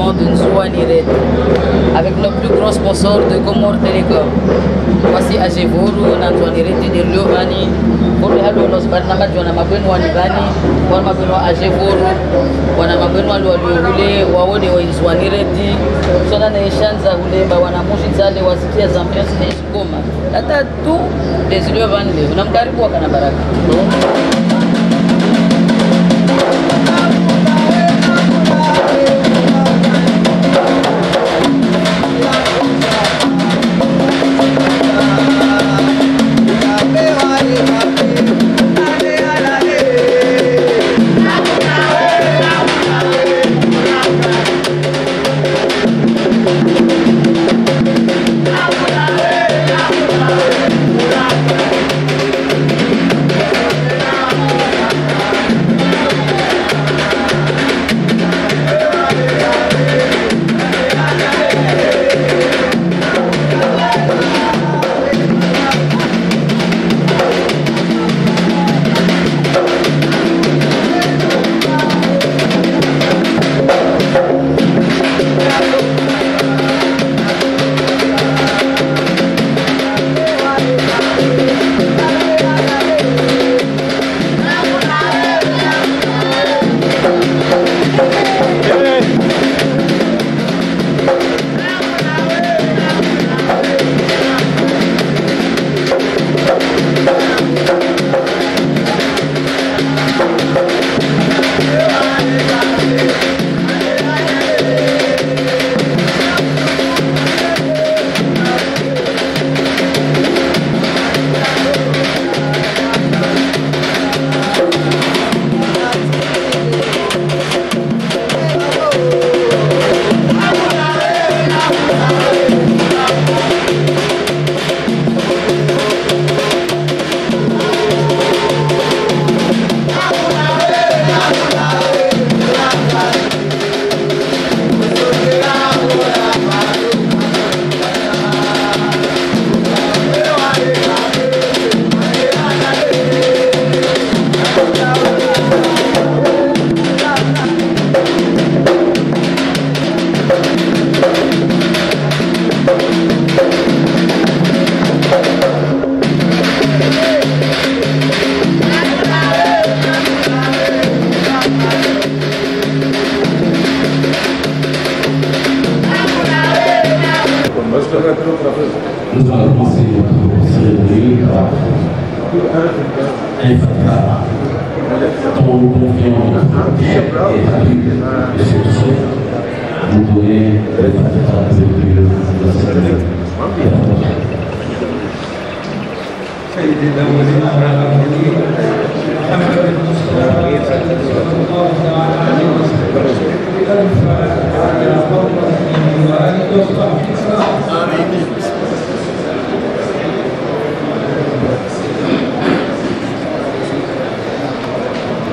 l'établissement de Nzouaniret avec le plus gros sponsor de Comore Telecom. Voici Ajevoru, Nzouaniret de Liovani. Pour le halo nos barnamaj wana mabwenu wanibani, wana mabwenu Ajevoru, wana mabwenu waliole waone wa Nzouaniret. Sona na ishanza ulemba wana mushi zale wasikia zambiance na iskoma. Tata tu des Liovani leo. Namkaribu wakana baraka. Nous allons commencer notre cérémonie par invoquer ton confiance et ta et surtout nous donner les facteurs de la cérémonie.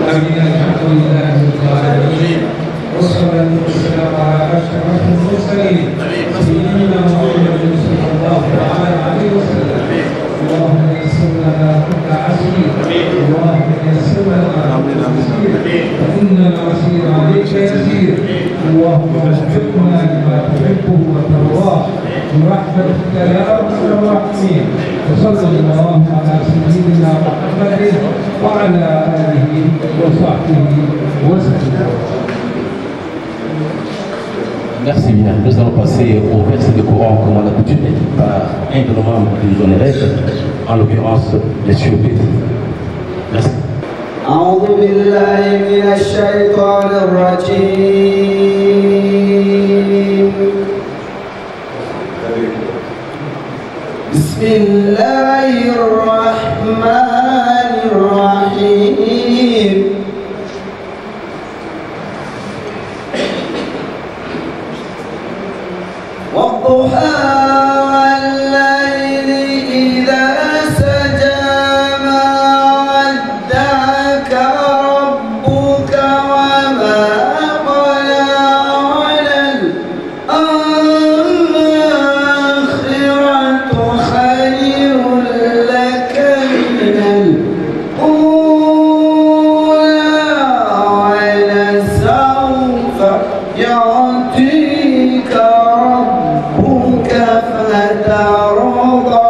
الحمد لله رب العالمين والصلاة والسلام على أشرف المرسلين سيدنا محمد صلى الله عليه وسلم. اللهم يسر لنا كل عسير، اللهم يسر لنا كل عسير، فإن العسير عليك يسير. اللهم وفقنا لما تحبه وترضاه برحمتك يا أرحم الراحمين. وصلى الله على سيدنا محمد وعلى آله وصحبه وسلم. Merci bien. Nous allons passer au verset de Coran comme on a l'habitude par un de nos membres du Zonérec, en l'occurrence les Éthiopiens. Merci. أعوذ بالله من الشيطان الرجيم. بسم الله الرحمن الرحيم. والضحى والليل إذا سجى ما ودعك ربك وما قلى وللآخرة خير لك من الأولى. ترضى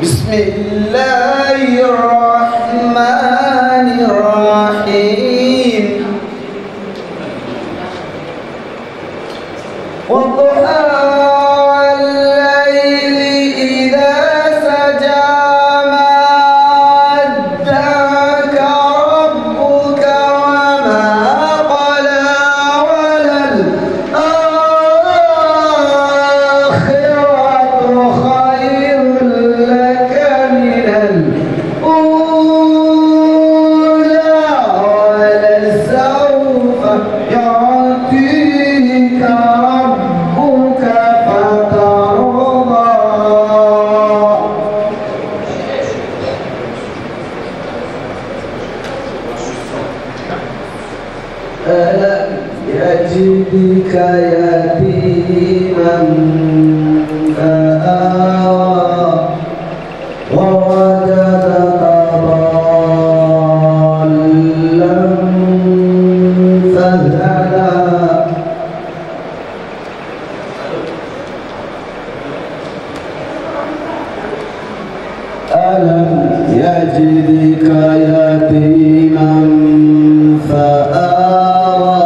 بسم الله الرحمن الرحيم والضحى والليل إذا سجى ما ودعك ربك وما قلى وللآخرة خير لك من الأولى ولسوف يعطيك ربك فترضى ألم يجدك يتيما فآوى ووجدك ضالا فهدى ألم يجدك يتيما فآوى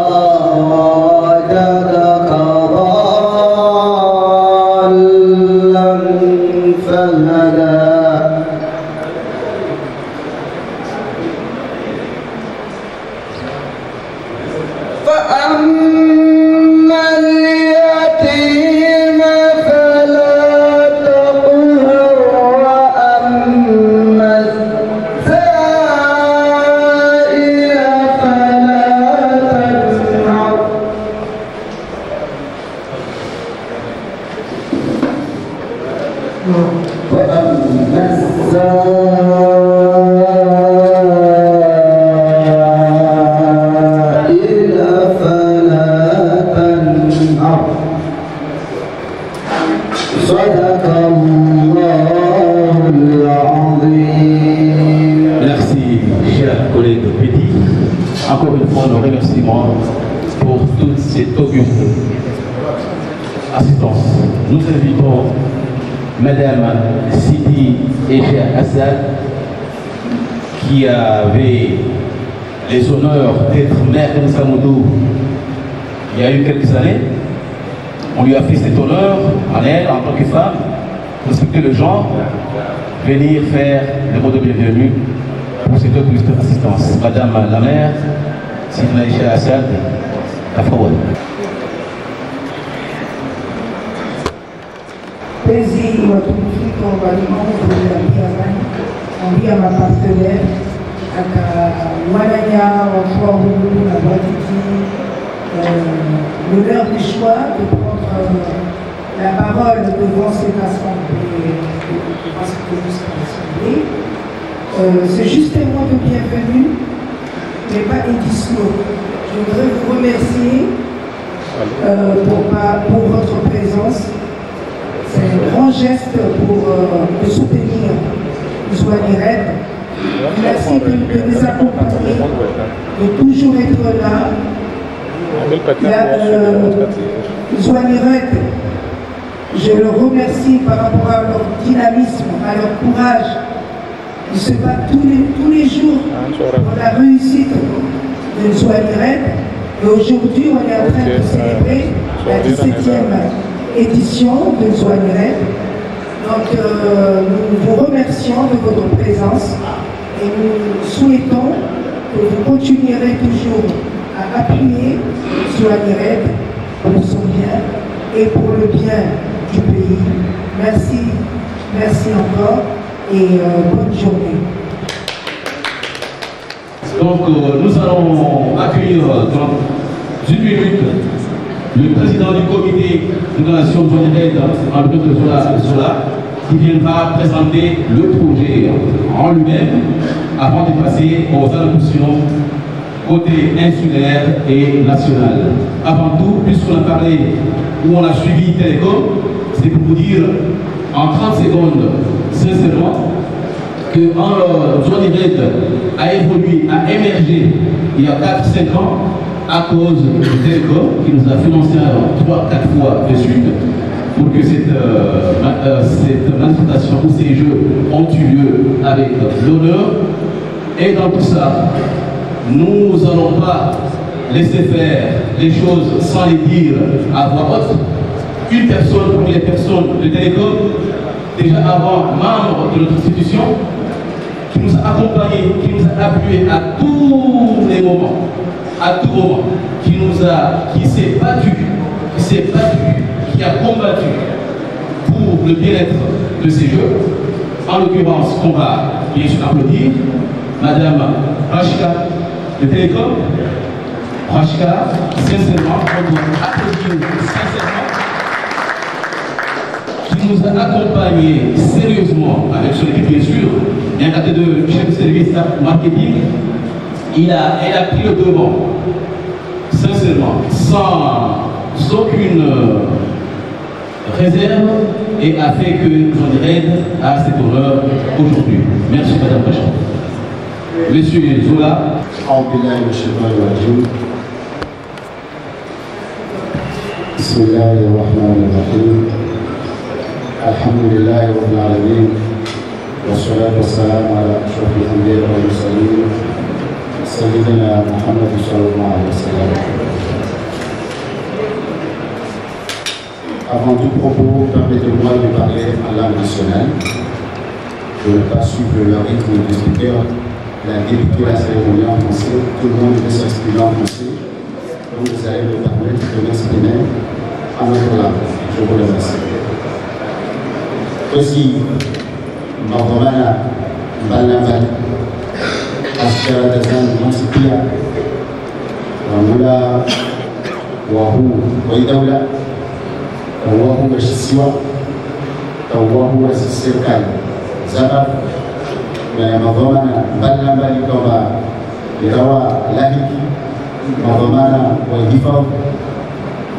ووجدك ضالا فهدى فأما اليتيم فلا تقهر وأما السائل فلا تنهر وأما السائل فلا تنهر صدق الله العظيم. Merci, chers collègues Petit. Encore une fois, nos remerciements pour toute cette auguste assistance. Nous invitons Madame Sidi et Cheikh Assad, qui avait les honneurs d'être maire de Samoudou il y a eu quelques années. On lui a fait cet honneur en elle, en tant que femme, respecter le genre, venir faire le mot de bienvenue pour cette auguste assistance. Madame la maire, Sidna Cheikh Assad, la Fawad. Plaisir à tout le monde, on va dire à ma partenaire, à Malaya, à Fouaroulou, à Waditi, l'honneur du choix de prendre la parole devant cette assemblée, c'est juste un mot de bienvenue, mais pas un discours. Je voudrais vous remercier pour votre présence. C'est un grand geste pour soutenir Zouaniret. Merci de nous accompagner, de toujours être là. Zouaniret, je le remercie par rapport à leur dynamisme, à leur courage. Ils se battent tous les jours pour la réussite de Zouaniret. Et aujourd'hui, on est en train de célébrer la 17e édition de Zouaniret. Donc, nous vous remercions de votre présence et nous souhaitons que vous continuerez toujours à appuyer Zouaniret pour son bien et pour le bien du pays. Merci, merci encore et bonne journée. Donc, nous allons accueillir dans une minute le président du comité de la nation Zouaniret, André Zola, qui viendra présenter le projet en lui-même avant de passer aux allocutions côté insulaire et national. Avant tout, puisqu'on a parlé où on a suivi Télécom, c'est pour vous dire en 30 secondes, sincèrement, que Zone a évolué, a émergé il y a 4-5 ans à cause du Télécom qui nous a financé 3-4 fois de suite pour que cette manifestation ou ces jeux ont eu lieu avec l'honneur. Et dans tout ça, nous n'allons pas laisser faire les choses sans les dire à voix haute. Une personne, pour les personnes de Télécom, déjà avant membre de notre institution, qui nous a accompagnés, qui nous a appuyés à tous les moments, qui s'est battu, qui a combattu pour le bien-être de ces jeux. En l'occurrence, on va bien sûr applaudir Madame Rachika de Télécom. Rachika, sincèrement, on doit applaudir sincèrement, qui nous a accompagnés sérieusement avec son équipe, bien sûr. Il y a un cadre de chef de service marketing. Elle a pris le devant, sincèrement, sans aucune réserve, et a fait que j'en aide à cet honneur aujourd'hui. Merci Madame Rachika. Monsieur Zola. بسم الله الرحمن الرحيم الحمد لله رب العالمين والصلاة والسلام على أشرف الأنبياء والمرسلين سيدنا محمد صلى الله عليه وسلم. Avant tout propos, permettez-moi de parler à l'âme nationale, de ne pas suivre le rythme du speaker, la débutée la cérémonie en français, tout le monde veut s'exprimer en français, donc vous allez me permettre de m'exprimer en notre langue. Je vous remercie. Aussi, Marvomana Balnambal, Askara Dazan Mansipia, Wamula, Wahu, Waidaula, Wahu Washisiwa, Wahu Wasisirkan, Zabab, Marvomana Balnambal Kaba, Irawa Lahiki, Marvomana Wahifam,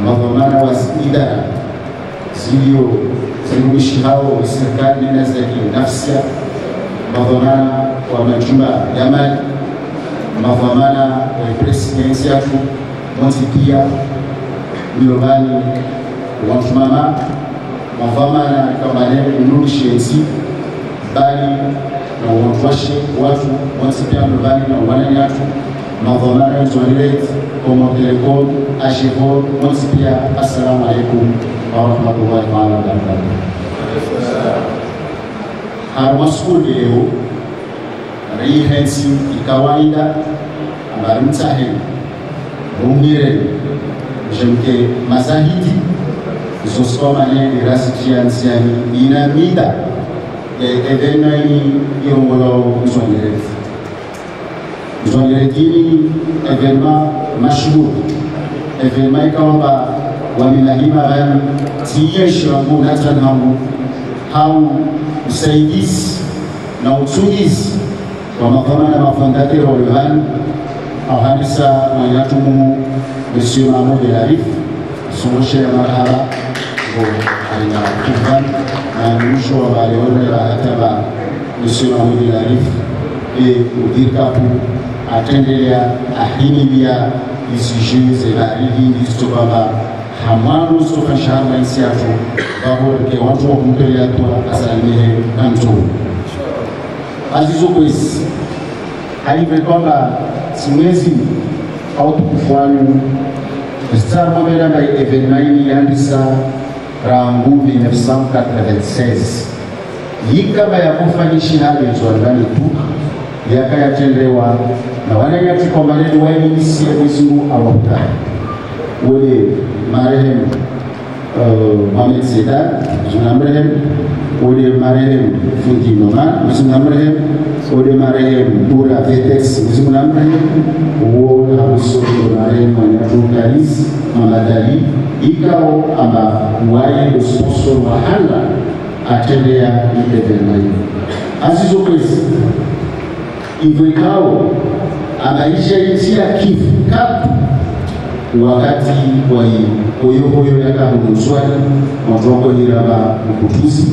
Marvomana Wasidara, Silio, Zirumishi hao wa serikali na za kinafsia, mavamana wa majumba ya mali, mavamana wa presidensi yetu, mwanzi pia miobani wa mama, mavamana kama leo ununishenzi, bali na uwashwe watu, mwanzi pia miobani na wanani watu, mavamana ya Zoanirete, Komo Telecom, Ashevor, mwanzi pia. Assalamu alaikum warahmatullahi wabarakatuh. Harmasukuli leo rihensi ikawaida ambari mtaheni rumire jemke mazahidi zosoma neni rasijia nsiani inamida evenani yongolo Zoanirete evenema mashhur evenema ikawamba waminahima gani tiyeshi wangu natanhamu hau usaidizi na utumizi wa mavamana mafondatero wa Yohani au hadisa mwanatumu Monsieur Mahmoud El Arif songoshe ya marhaba kwa aina kufan na mwisho wa baleone wa hataba Monsieur Mahmoud El Arif udirkapu atendelea ahimilia isije zebaridi istobaba hamano sofa shamba insiatu babo ke watu wa kumpelea tu asalimie kanto azizo kwezi haive kwamba simwezi au tukufuanu star mwamela na evenement yandisa rangu 1996 yikaba ya kufanyishi hali nzwandani tu yakayatendewa na wanayati kwa maneno wainisi ya mwezingu awakutani ule marehemu Mohamed Zidane, tunamrehemu ule marehemu Fundi Noman, tunamrehemu ule marehemu Dura Vetex, tunamrehemu uo na usoro marehemu Anatokalis Mamadali ikao ama wae sponsor wa hala atendea evenement azizo kwezi hivyo ikao anaisha insia kifu kapu wakati wa hoyo yaka muzwani mwanzo hiraba mkutuzi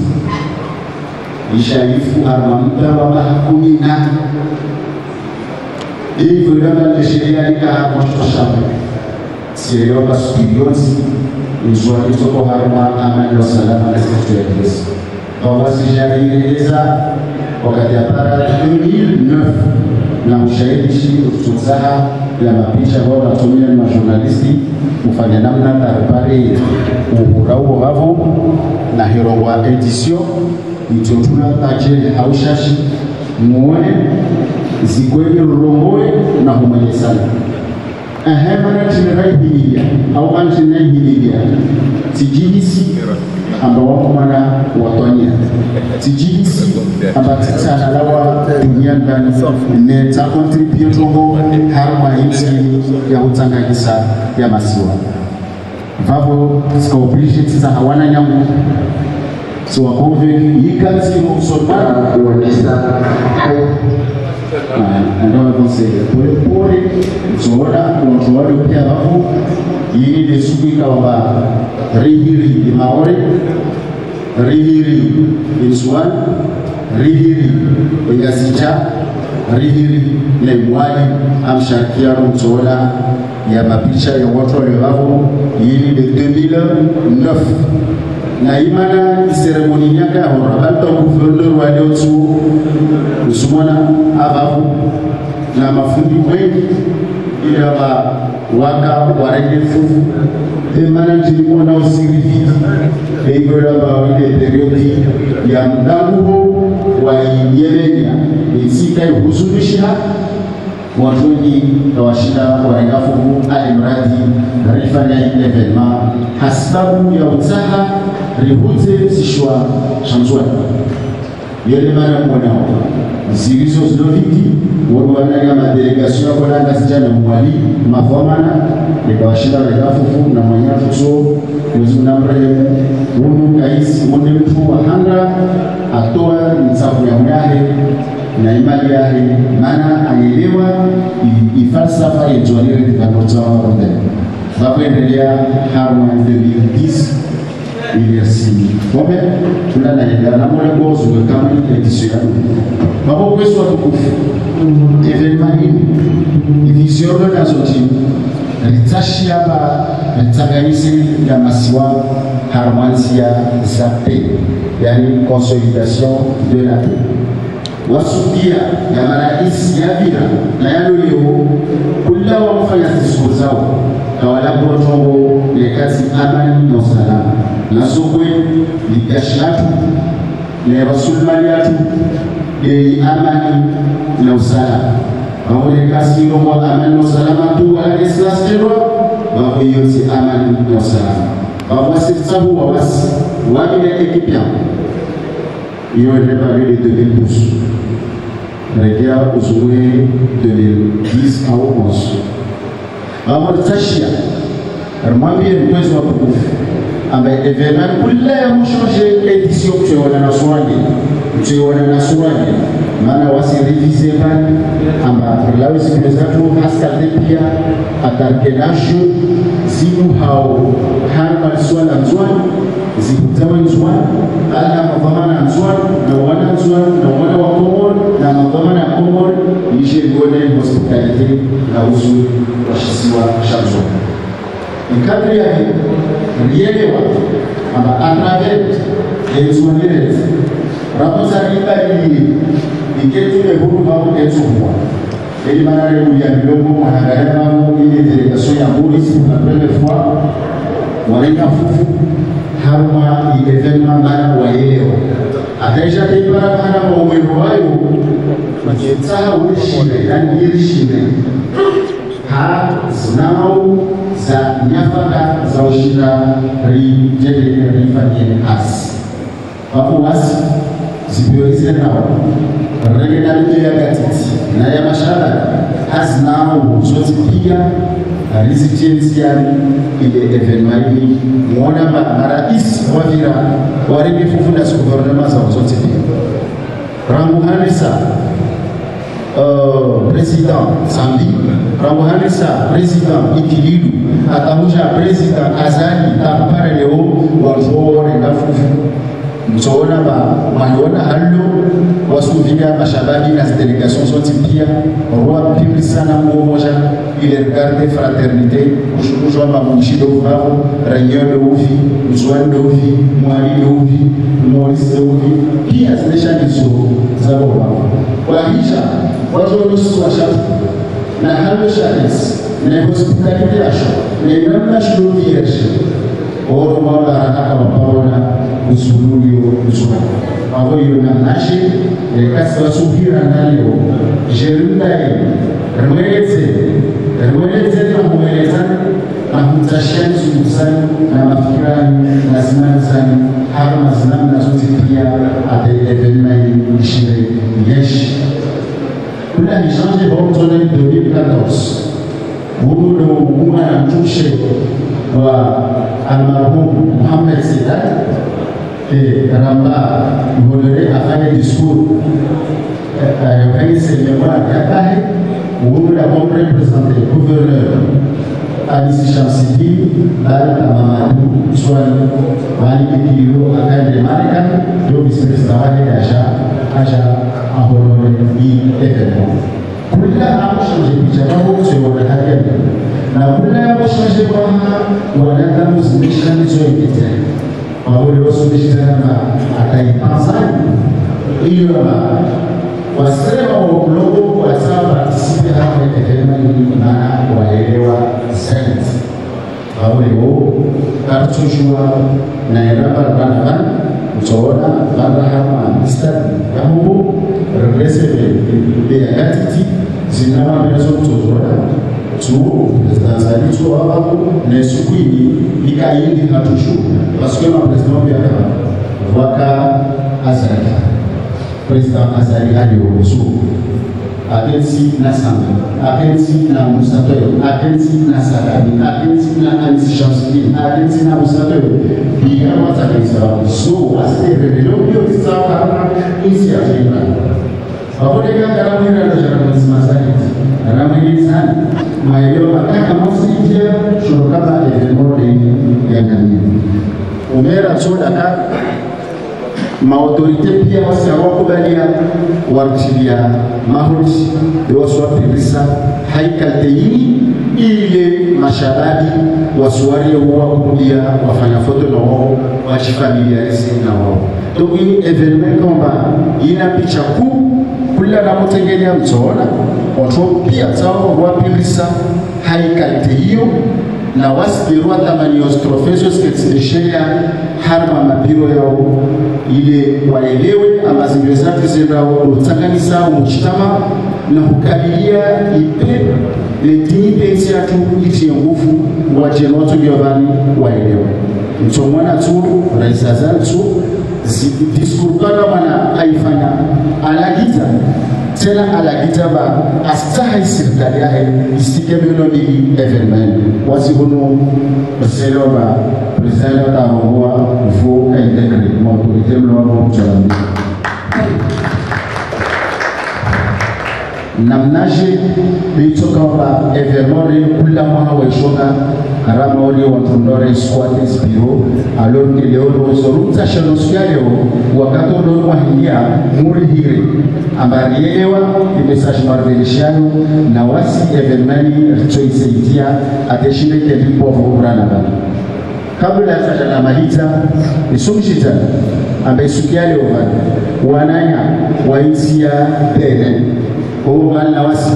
ishaifu armamta wa mahakumi na hivyo ndio sheria ikahapo shamba sio basi bilionzi nzuri soko harma amani na salama na security kwa sijaieleza wakati ya para 2009 na ushahidi shi kutuzaha ya mapicha ambao wanatumia na journalisti kufanya namna taripare uhurau wavo na hero wa edition itotula taje haushashi muone zikweli rongoe na humanye sana ahemana tinerai bilia au antinai bilia tijihisi ambao wako mana watonya tijihisi ambao titana lawa dunia ndani ne ta contribute tongo harma insi ya utangagisa ya masiwa vavo ska oblige tita hawana nyangu so wakove yikanzi mkusomana kuonesa ndio conseil pole zoona pia hapo hii ni suku kama rihiri maore rihiri inswan rihiri ingasicha rihiri lemwali amshakia mzola ya mapicha ya watu walio hii ni 2009 na imana seremoni nyaka hata gouverneur wa leo usumona ababu na mafundi wengi ila waka warefu temana tulikuwa na usirifi hivyo la ile periodi ya mdangu wa Yemenia isika huzunisha watu wengi tawashinda waengafu alimradi rifanya evenement hasabu ya utaha ribuze sishwa chanzwa yele mara mwanao zilizo zilofiki wanaga madelegation kwa nanga sijana mwali mafomana nikawashinda waengafu na mwanyafu so mwezi mnamrehemu unu kaisi mwende mtu wa hanga atoa msafu ya mwahe na imani yake maana anaelewa ifalsafa ya Joanne Dikanota Ronde vapoendelea harma 2010 iliyasi kombe tunanaenda na mwana gozo kama edition babo kweso tukufu evenement division de la zone litashia ba litanganyisi ya masiwa harmonia za paix yani consolidation de la paix wasukia ya marais ya vila na yalo leo kula wafanya siku zao kawala protongo ya kazi amani na usalama na sokwe likashatu na rasulmaliatu ya amani na usalama wale kazi ngo amani na usalama tu wala islasero wao yote amani na usalama wao wasitabu wawasi wale ekipia hiyo ndio pale 2012 Regia uzuri 2010 au 11. Amor tashia. Armambie mwezo wa kukufu. Ambaye evenement kule ya mshoje edition kwa na swali. Kwa na swali. Maana wasi revise bali amba lao sikizatu hasa pia atarkenasho zimu hao hapa swala nzwani zikutawa nzwani ala mafamana nzwani na wana nzwani na wana wa komor na mafamana komor ishe gone hospitality na uzu washisiwa shamso ikadri ya rielewa amba atravet enzwanirez raposa ribali iketule huru babu enzumwa ili manare ya bilongo mwanagaya babu ili delegation ya polisi pour la première fois warenga fufu harma evenement bana waelewa ataisha tibara bana kwa umero wayo mjetsaha ulishime yani ilishime ha zinao za nyafaka za ushinda rijele rifanye hasi wapo wasi zibiweze nao regenalite ya gatiti na ya mashara hazinao zote pia rizitienzi yani ile evenement hii muona marais wavira warebe fufunda su gouvernement za zote pia Rambo Hanisa président Sambi Rambo Hanisa président Ikilidu atamuja président Azali tapare leo wajore na fufu mtaona maliona halo wasuvia mashababi na délégation zote pia roi pili sana mmoja ile regarde fraternité kushukuru mamushido vao raio de uvi mzwani de uvi mwali de uvi Maurice de uvi pia zilesha hizo za wao kwa hisha watu nusu wa shabu na halo sharis na hospitality yasho na namna shule yasho oro mwana haraka mapona usululio uzwa abo yona nashi kasi wasubira nayo jerundai remweleze na mwelezana na mtashani suzani na mafikirani na zimani zani harma zinami na zote pia ate evenimai ishire yeshi kuna nishanje bautone 2014 Budo muna na mtushe wa almarhum Muhammad Sidat Ramba Mbolere afanye discours c'est le mois d'Akahe où nous l'avons représenté gouverneur Alice Chamsidi, Bal Mamadou, Soani, Mali Kilo, Akahe de Marika, le vice-président Aja en honoré événement. Pour la changer de Jamao, c'est au Hakem. Na kula changer kwa wanadamu zimeshani zote. Wale wasubishana ataipanzani hiyo wasema wakulogo kwa sababu participe hapa evenement na waelewa zaidi. Wao kartushwa na yaraba bana mtaona bana hapa mstari kama regrese de identity zinawa mbezo mtozora tu Tanzania tu hapo na siku hii ikaindi hatushu parce que le président bien waka Azali président Azali alioso agensi na samba agensi na musato agensi na sarabi agensi na anti-champion agensi na musato biya watakanisa so asere leo tsawa isi afika hapo ndio kama ndio ndio mazali na mwingine sana maeneo makaka mafia shurukaba evenode ya ndani umera soda ka maautorite pia wasi hawakubalia warutilia mahuti yoswa pibisa haikateini ile mashababi wasuari huwa kurudia wafanya foto na wao wachifamiliarize na wao donc hii evenement kwamba ina picha kuu kula na mtengelea mtona watu pia zao wapilisa haikalite hiyo na wasbirwa tamani ostrofesos ketsileshea harma mapiro yao ile waelewe amazingira zake zendao utsanganisa umujitama na kukabilia ipe letini yatu iti nguvu wajeno watu gyobani waelewe mtomwana tu raisazan tu diskurkana mana haifanya alagita tena alagita ba astahi sirkali yahe istike melodi evenement wasihono selo ba president ta mwa vo integre mo autorité mlo mchalandi namnaje bitoka ba evenement kula mwa waishoka karama wali watondore squatters bureau alors que leo rozorumza shanusia leo wakati ndo wahingia muri hire ambari elewa message marvelishano na wasi evenement choiseitia ateshinde kelipo vukurana bana kabla ya sajana maliza isumshita ambaye sukia leo wananya waisia tene kwa maana wasi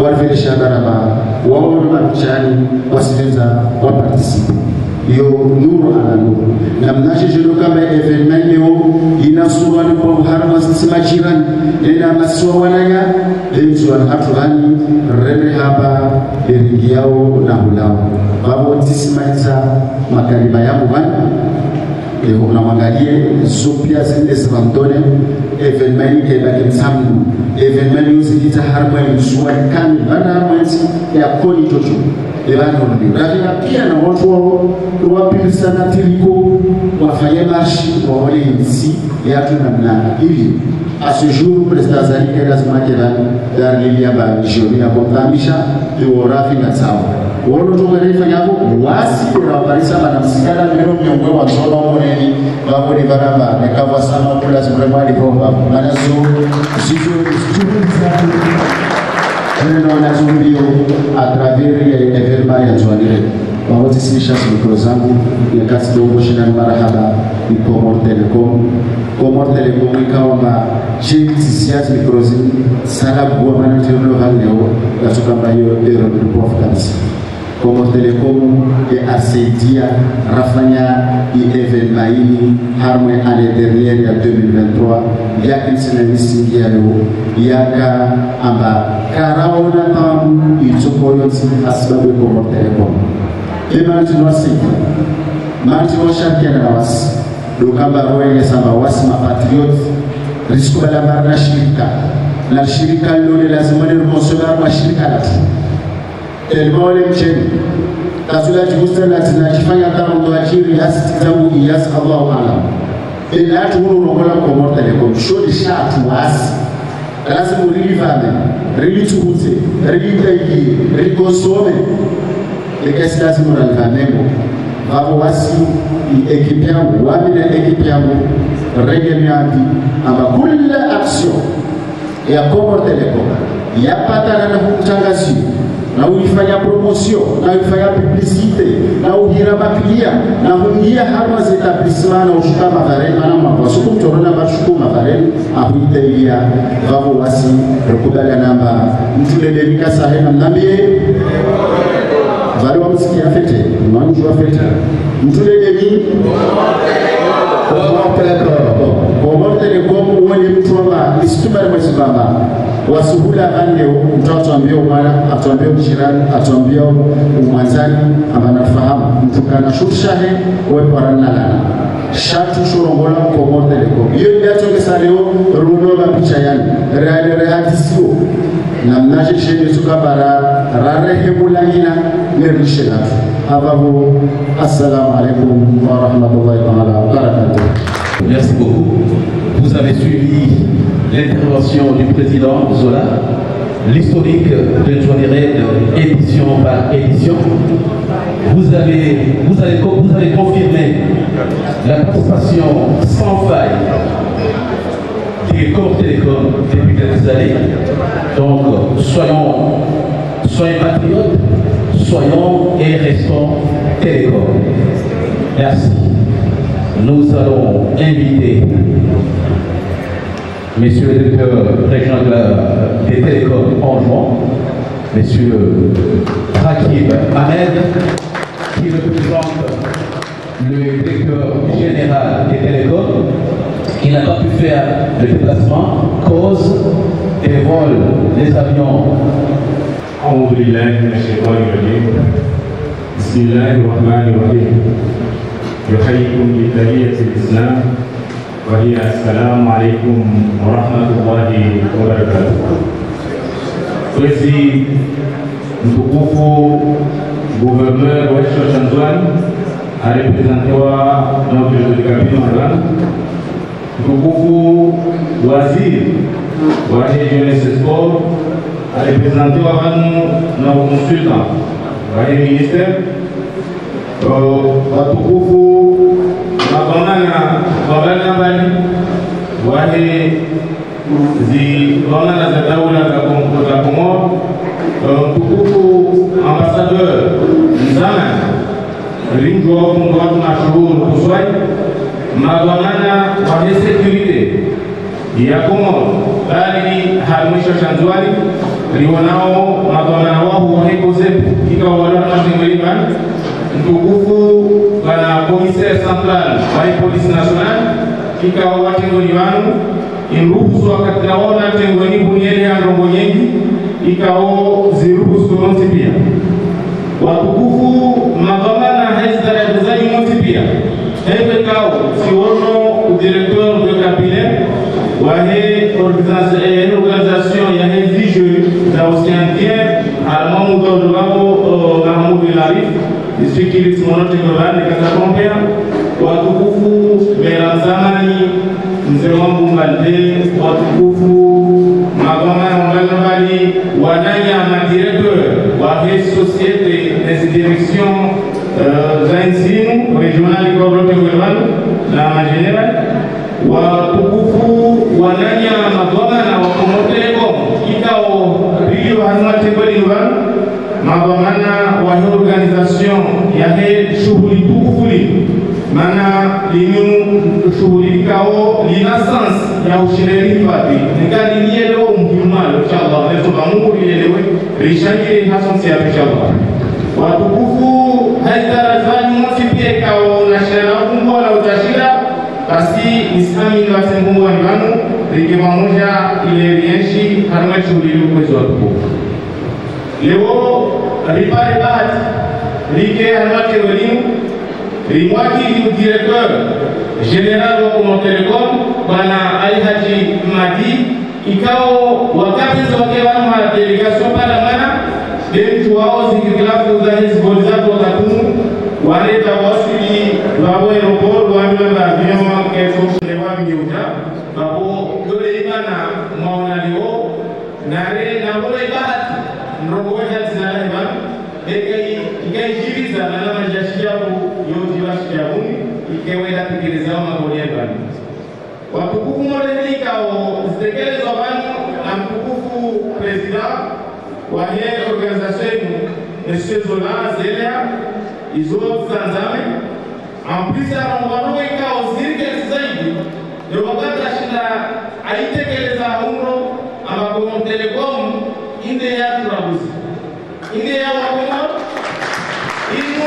warfelisha baraba wao machani wasivenza wa participe yo nuru ala nuru na mnaje jelo kama evenement leo inasura ni kwa harama sima jirani ina maswa wanaya lemzwa hatulani rebe hapa eringi yao na hulao babo tisimaiza makariba yangu bana leo unamwangalie zopia zile zivantone evenement ke bakimsamu evenement yuzikita harma yuzwa kani bana harma ya koni jojo ebana ndio rafika pia na watu wao wapilisa na tiliko wafanye marshi wale insi ya tunamna hivi à ce jour président Zali lazima kila darili ya ba jioni na kumbamisha ndio rafika sawa wono tongere fanyako wasi na kanisa banamsikana mino miongwe wa zona moneni babo ni baraba ne kava sana kula zimremali bomba manazo sio neno na zumbio à travers les événements ya Joanire wote sisi mikro zangu nyakati dogo shina marahaba ni Comor Telecom ikawa chini siasa mikrozi sala bwa manager leo kutoka mbayo ero ni prof kanisa Comor Telecom ya asaidia rafanya événement hili harmwe année dernière ya 2023 ya kinsinalisi ya leo yaka amba karaona tamu ichokoyo asibabu Comor Telecom ema tunawasiki mati washakia na wasi dokamba roe samba wasi mapatriot risiko bala marna shirika lole lazima ni monsonara wa shirika lati elma wale mcheni tasula jigusta na tunachifanya kama mtuachiri yasi zangu iyasi Allahu alam ila hatu hulu unokola Comor Telecom shodi shati wasi lazima urivame rilichuhuze rilitaigi rilikonsome ekesi lazima uralivamemo vavo wasi ekipi yangu wamile ekipi yangu regemiambi amba kula action ya Comor Telecom yapatana na kutangazi na uifanya promotion na uifanya publicité na uhira baklia na hungia harma zetablissement na ushuka mavarel mana mapasuku mtorona bashuku mavarel ahuitelia vavo wasi rekubala namba mtulelelika sahema nambie vale wa msiki afete mwanju afete mtuleleli Comor Telecom wale mtuama isitubali mwesibamba wasuhula aneo mtoto ambio mara atuambia mshirani atuambia umwanzani amanafahamu mtukana shushahe wepo ranalana shatu shorongola Comor Telecom hiyo ndio kesareo runo la picha yani rehadisio na mnaje shene tukabara rarehe mulangina nerishela ababu assalamu alaykum wa rahmatullahi wa barakatuh. Merci beaucoup. Vous avez suivi l'intervention du président Zola, l'historique de Joanire édition par édition. Vous avez confirmé la participation sans faille des Comor Telecom depuis quelques années. Donc, soyons patriotes, soyons et restons Télécom. Merci. Nous allons inviter Monsieur le directeur régional des télécoms en juin, Monsieur Rakib Ahmed, qui représente le directeur général des télécoms, qui n'a pas pu faire le déplacement, cause des vols, des avions. أعوذ بالله من الشيطان الرجيم بسم الله الرحمن الرحيم يحييكم بتحية الإسلام وهي السلام عليكم ورحمة الله وبركاته. Mwezi mtukufu gouverneur wa Chanzwani alipresentewa na Kabino Maran, mtukufu waziri wa jeunesse sport alipresentewa na consultant wa ministère, watukufu mabwana mbali wahe zibana za daula za Comor, mtukufu ambassadeur Nzama ringo mungu watu mashuhuru kuswai mabwana wa security ya Comor bali halmisho Chanzwani rionao mabwana wao wahekozepu ikawa wala mazimeliman mtukufu bana commissaire central wa police nationale ikawa watengoni wanu iruhusu wakati naona tengoni bunieni ya ndongo nyingi ikawa ziruhusu konti pia watukufu mabwana hezda ya design monti pia hebe kao siwono directeur de cabinet wahe organisation ya hezi jeu za océantien almamu do wako Mahmoud Larif district monote global nikakompea watukufu merazamani mzee wangu Mbalde watukufu magoma mbalimbali wananya madirecteur wa société des directions za régional coordonné na général watukufu wananya magoma na wakomoteko kikao bilio hazma tembali magomana wa organisation ya shughuli tukufuli mana linu shughuli kao lina sans ya ushiriki wapi nikali nielewa umuhimu wao inshallah leo Mungu nielewe rishangi hasan si inshallah watukufu haitarazani mti pia kao na shera fungo la utashira basi nisami na sengungu wananu rike pamoja ile rienshi harma shughuli kwa watukufu leo ripare bahati rike harma walimu rimwaki ni directeur général wa Comor Telecom bana Alhaji Madi ikao wakati zote wana delegation para mana dem wao zikirafu za hizo bolzato tatumu wale tawasili wao aeroport wao na avion ke soshlewa mjuja babo dole ibana maona leo nare na bole bahati nrogo hadi na iban ikai jiriza na majashia yote washiabuni ikeweza tekelezao magoli ya bani watukufu modeli kao zitekelezwa bani na mtukufu president wa hii organisation Monsieur Zola Zelia izo zanzame amplisa rongwano ikao zirike zaidi ndio wakati ashinda aitekeleza umro ama Comor Telecom inde ya turabuzi inde ya wakomor inu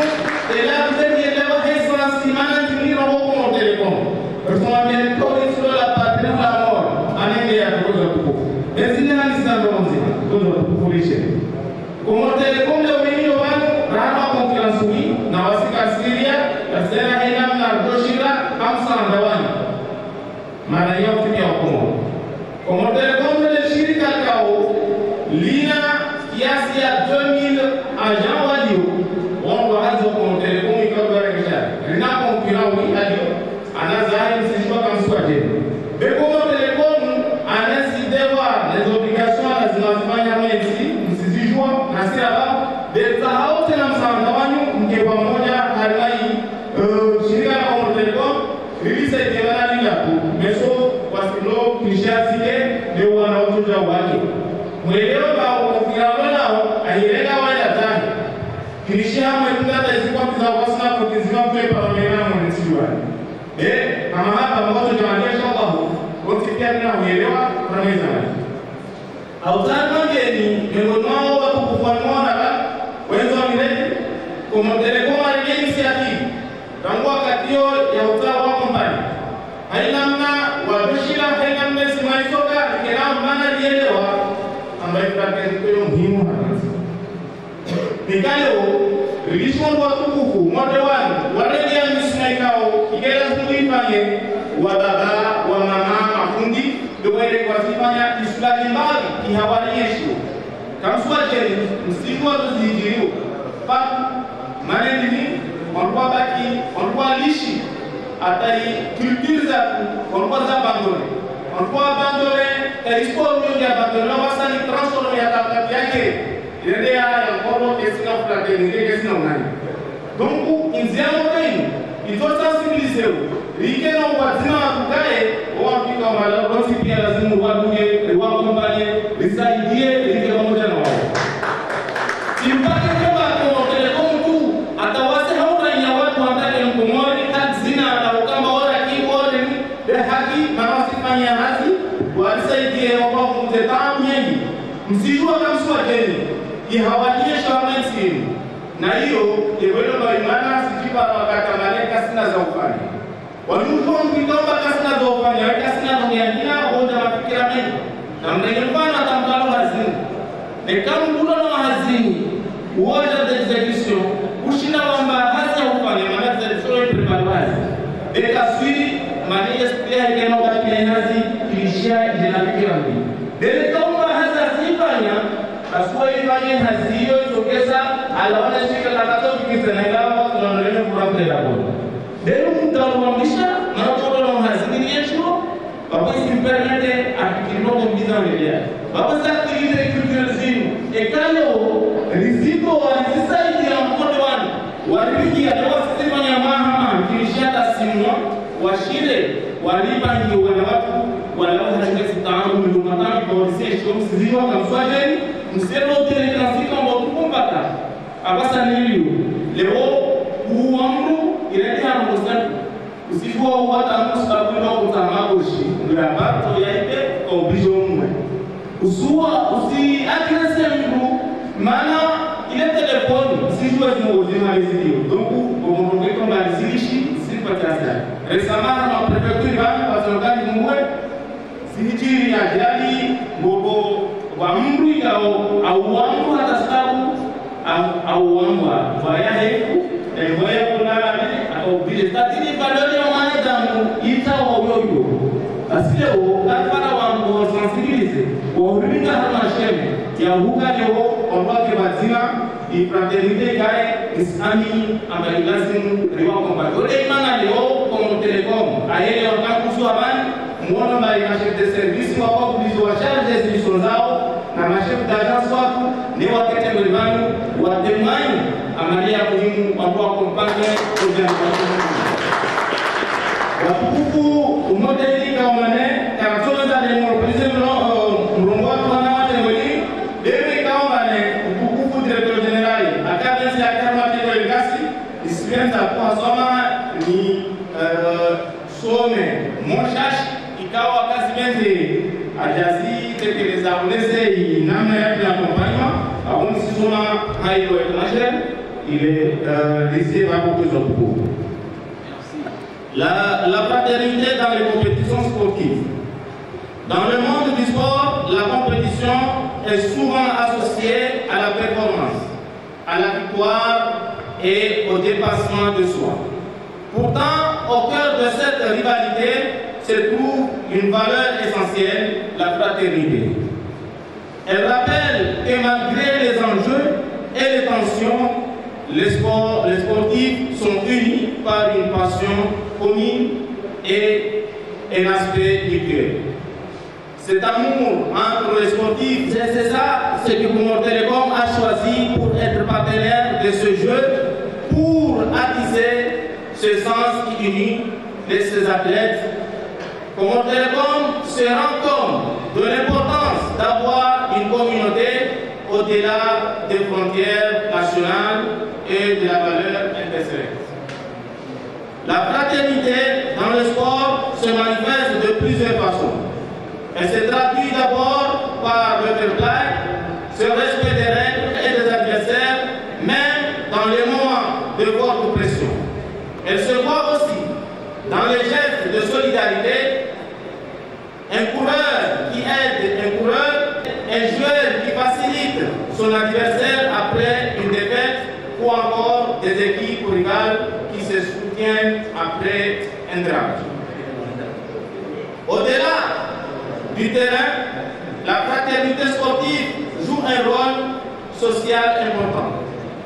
elaze elewa hesa simana timira wa Comor Telecom personnellement pour sur la patrie la mort anende ya kuzo tukufu ezina ni sando mzima kuzo tukufu lishe Comor Telecom leo wengi wao rama confiance na wasika Syria kasema hina na doshira hamsa ndawani mara yote ya Comor Telecom ni shirika kao lina kiasi ya 2000 agents walio wao waanza Comor Telecom ikawa rekesha rina konkurau alio anazai msijua kama swate Comor Telecom anasidewa les obligations lazima mwezi msizijua na sira deta haute na msandawanyu mke pamoja harai shirika la Comor Telecom release itebana lila tu meso wasilo kishasike ndio wanaotoja wake mwelewa ba ukiralo nao airega wala tani kisha mwenda tazikwa kwa wasna kwa kizima kwa pamoja na mwanisiwa kama hapa mmoja jamani inshallah wote pia na uelewa tunaweza autana ngeni miongoni watu kufanana na wenzo milele Comor Telecom alingeni siati tangu wakati ya utawa wa mbali haina wabishira haina msimaisoka kila mwana lielewa ambaye tunataka muhimu hapa nikalo release wa tukufu mmoja wale ndio msinaikao igera kuifanye wa baba wa mama mafundi ndio kwa sifanya islaji mbali ihawaliesho kama swali msimu wa zijirio pa maneni walikuwa baki walikuwa lishi atari culture za walikuwa za bandole walikuwa bandole export ya bandole wasani transform ya tabia yake ile ya kono kesina fraternité kesina unani donc inziamo tenu ito sensibiliser rike na watima kukae wapika mala rosi pia lazima waduge wa kompanye risaidie rike pamoja na wao simpake kama Comor Telecom tu atawase hauna ya watu watake mkomori zina na ukamba ora kibore de haki na wasifanya haki walisaidie wao kumtetaa mengi msijua kama swateni ihawalie shawamesi na hiyo yewelo maimana sikipa wakati maleka sina za ufani walikuwa mkiomba kasina za ufani kasina ngiana hoja mafikira mengi na mnayefanya atamkalo hazini ne kama mdulo na hazini uoja de execution ushina kwamba hasa ufani maana zilizoe prepare de taswiri mani espia ikeno katika inazi kilishia zinafikira mengi de kama hasa sifanya aswa ifanye hazio itokeza alaona shika la kato kikisema ngao tunaendelea kurambe la boda dero mtaruamisha na todo na hazini yetu baba simpelete akikino kombiza media baba sakiri culture zinu ekalo riziko wa society ya mkono washire walipangiwa na watu wanaoza katika taamu mlumatani kwa walisesho msiziwa kamswajeni mselo tele transika mwakukumbata abasa niliyo leo uamru ileti harumosatu usikuwa uwata mkustakuliwa kutamagoshi mgrabato yaite kwa ubijo mwe usuwa usi agrese mbu mana ile telefoni sijua zimogozima lezidio donc bomorongeko mbalizilishi sipatasa récemment ma préfecture bani pasokani mwe sijiri ya jadi bobo wa mru yao au wangu hata sababu au wangu waya hefu waya kunala au bile tatini valeur ya mwanadamu itawa yoyo asileo katara wangu sensibiliser wahuringa hama sheme ya huka leo kwambake bazima di fraternité gae isami ambailazim riwa kwamba dole imana leo kwa telecom ayele wakakusu abani muona mbali na chef de service wako kulizo wa charge des missions zao na machef d'agence watu ni wakete mbelibani watemani amalia muhimu ambao kompanye organisation watukufu umodeli kaumane karatona za demo president mrongo watu wanawate mwili demi kaumane utukufu directeur general akadesi akarmati kwa ilgasi isipenza kwa soma ni some moshash ikawa kazi menzi ajazi tekeleza unese namna yake ya kompanywa au sisoma hayo international ile lycée va beaucoup beaucoup. La fraternité dans les compétitions sportives. Dans le monde du sport, la compétition est souvent associée à la performance, à la victoire et au dépassement de soi. Pourtant, au cœur de cette rivalité se trouve une valeur essentielle, la fraternité. Elle rappelle que malgré les enjeux et les tensions, les sportifs sont unis par une passion commune et un aspect mutuel. Cet amour entre les sportifs, c'est ça ce que Comores Télécom a choisi pour être partenaire de ce jeu, pour attiser ce sens qui unit ces athlètes. Comores Télécom se rend compte de l'importance d'avoir une communauté au-delà des frontières nationales et de la valeur intersectionnelle. La fraternité dans le sport se manifeste de plusieurs façons. Elle se traduit d'abord par le fair play, ce respect des règles et des adversaires, même dans les moments de forte pression. Elle se voit aussi dans les gestes de solidarité, un coureur qui aide un coureur, un joueur qui facilite son adversaire après une défaite, ou encore des équipes rivales qui se soutiennent après un drame. Au-delà du terrain, la fraternité sportive joue un rôle social important.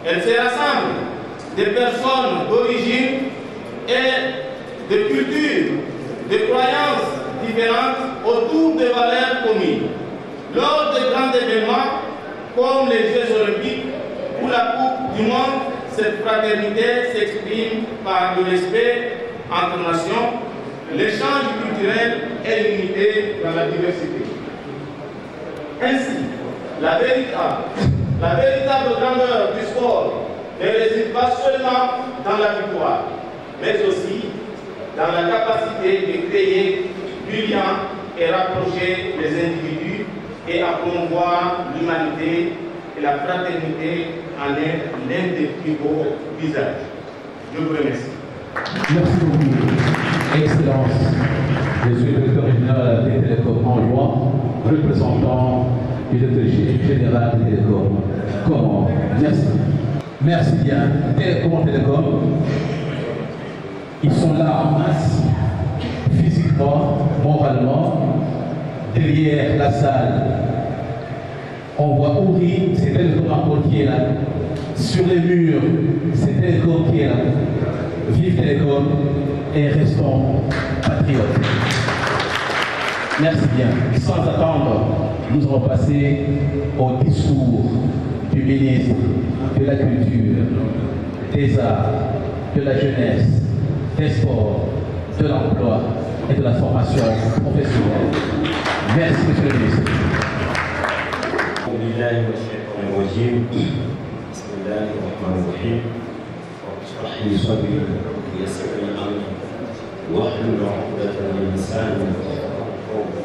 Elle se rassemble des personnes d'origine et de cultures, de croyances différentes autour de valeurs communes. Lors de grands événements comme les Jeux olympiques ou la Coupe du monde, cette fraternité s'exprime par le respect entre nations, l'échange culturel et l'unité dans la diversité. Ainsi, la véritable grandeur du sport ne réside pas seulement dans la victoire, mais aussi dans la capacité de créer du lien et rapprocher les individus et à promouvoir l'humanité et la fraternité en est l'un des plus beaux visages. Je vous remercie. Merci beaucoup. Excellence, Monsieur le directeur régional des télécoms en loi, représentant du directeur général des télécoms. Comment? Merci. Merci bien. Télécom, ils sont là en masse, physiquement, moralement, derrière la salle. On voit Ouri, c'est Télécom qui est là. Sur les murs, c'est Télécom qui est là. Vive Télécom et restons patriotes. Merci bien. Sans attendre, nous allons passer au discours du ministre de la Culture, des Arts, de la Jeunesse, des Sports, de l'emploi et de la formation professionnelle. Merci, monsieur le ministre. بسم الله الرحمن الرحيم اشرح لي صدري ويسر لي امري واحلل عقدة من لساني يفقهوا قولي.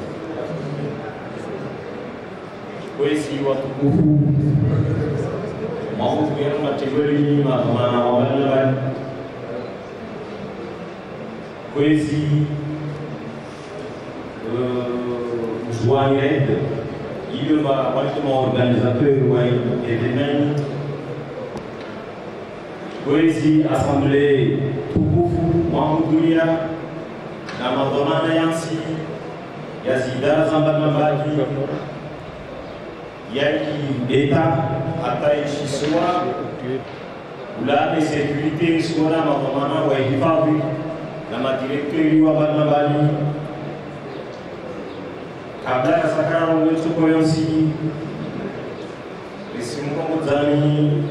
Wezi watukufu, maudhui ya matembele maana wabala kwezi joignent il va vraiment organisateur ou événement kwezi assemblée tukufu Mahudhuria na madhamana yansi ya zidara za mbalimbali yaki eta hata ishiswa ula de sécurité iswa na madhamana wa hifadhi na madirektori wa mbalimbali kabla ya sakara wetu koyonsi isimungu zani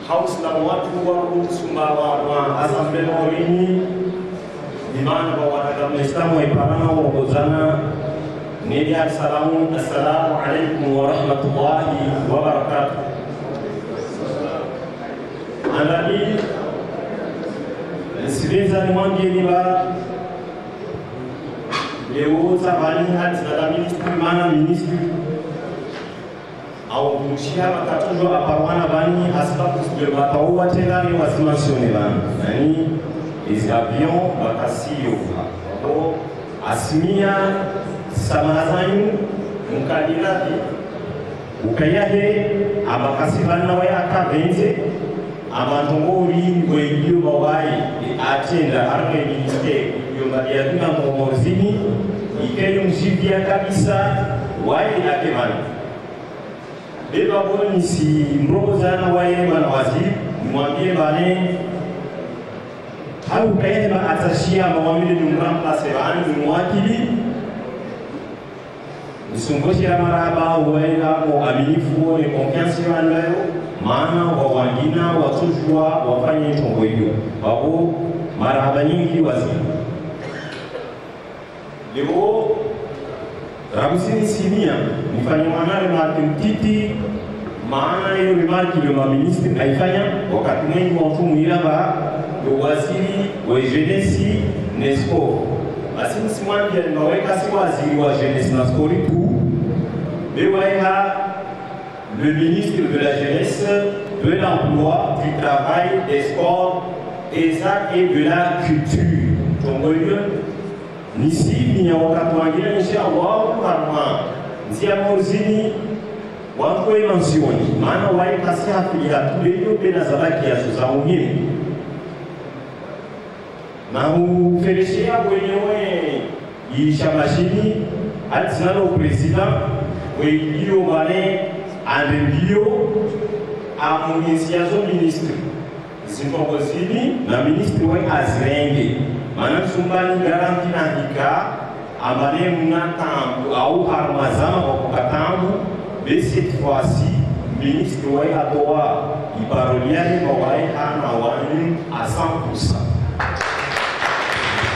house na watu wa sumbawa wa assemblée morini dimana wa wanadamu iparana wa kozana nidi assalamu alaikum wa rahmatullahi wa barakatuh. Andani sikiliza nimwambie niba leo tabani hadi na ministri maana ministri au mshia makatujwa aparwana bani hasbabu de batawa tena ni wasimensione bani nani les avions bakasio hapo asmia samazanyu mukadirabi ukayahe abakasi bana wa akavenze amantongori wedio bawai atenda arme ministeri yobadia tuna momozini ikeyo mjivia kabisa wai akemani beba boni si mrozana waye bana waziri mwambie bane hau kaema atashia mawamile numramba sebani mwakili msungoshi ya maraba uwela kwa aminifu ni confiance wanayo maana wa wangina watujua wafanye chombo hiyo wabo maraba nyingi waziri leo Ramsini Simia nifanye mwanare matintiti maana hiyo remarki ya ministri haifanya wakati mwingi wa mfumo ilaba waziri wa jeunesse na sport. Basi msimwambie nimeweka si waziri wa jeunesse na sport tu. Bewaha le ministre de la jeunesse, de l'emploi, du travail, des sports, des arts et de la culture. Tongoyo nisi ni wakati wengine inshallah kama nzia mozini wako mensioni maana wale kasi hafi ya tulio pena zabaki ya za muhimu na ufereshia wenyewe ishamashini atinalo president weilio bale andilio amunisiazo ministre zimbabwezini na ministre wa azrenge maana sumbani garanti na hika amane mnatambu au harmazama kwa katambu mais cette fois-ci ministre wa atoa iparoliani kwa wale hana wani à 100%.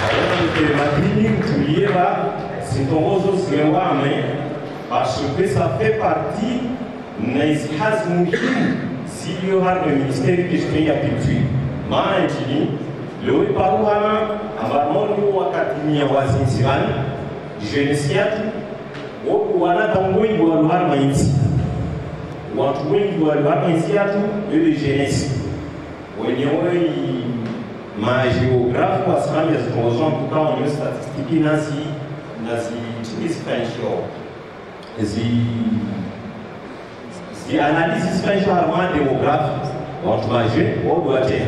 Alors que madini tulieba sintongozo siwame parce que ça fait partie naizihaz muhimu sio har le ministère de la culture maana nchini leo iparuhana ambano wakati ni wazinzibani jeunesse yetu wanatangwengi waluhara mainzi watu wengi waluhara mainzi yetu ile jeunesse wenyewe mageografu wasami ya zitongozo mpuka wenyewe statistiki nazi tispension zi analyse spension harma demografi watu maje wao watena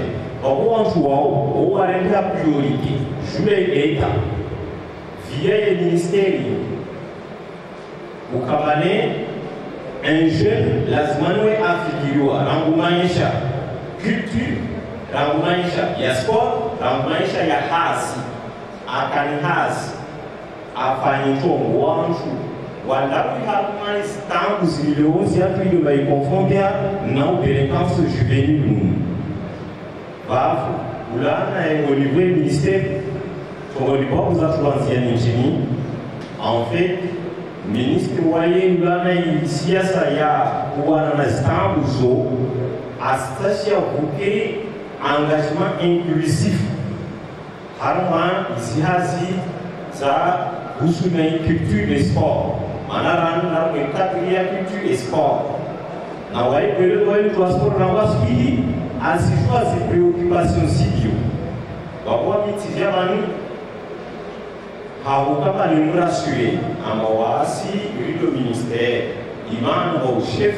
watu wao warenda priorité jule eta via le ministère ukabane un jeune lazimano afigiriwa rangumaisha culture rangumaisha ya sport rangumaisha ya hasi akani hasi afanye chongo wantu walapi harumani stampu zilileonzi hatu iyo baikonfondea na udelinquance juvénile bafu Là, au niveau du ministère, on ne pas vous influencer en fait, le ministre Waye, là, ici, ça y a pour un instant, vous à station bouquet engagement inclusif. Harman, ici, ça, vous souvenez culture et sport. On a rendu la quatrième culture et sport. Nous avons eu le transport dans la vie, à ces choix et préoccupations civiles. Nous avons mis ces gens à nous rassurer. Nous avons assis le ministère, l'imam, le chef,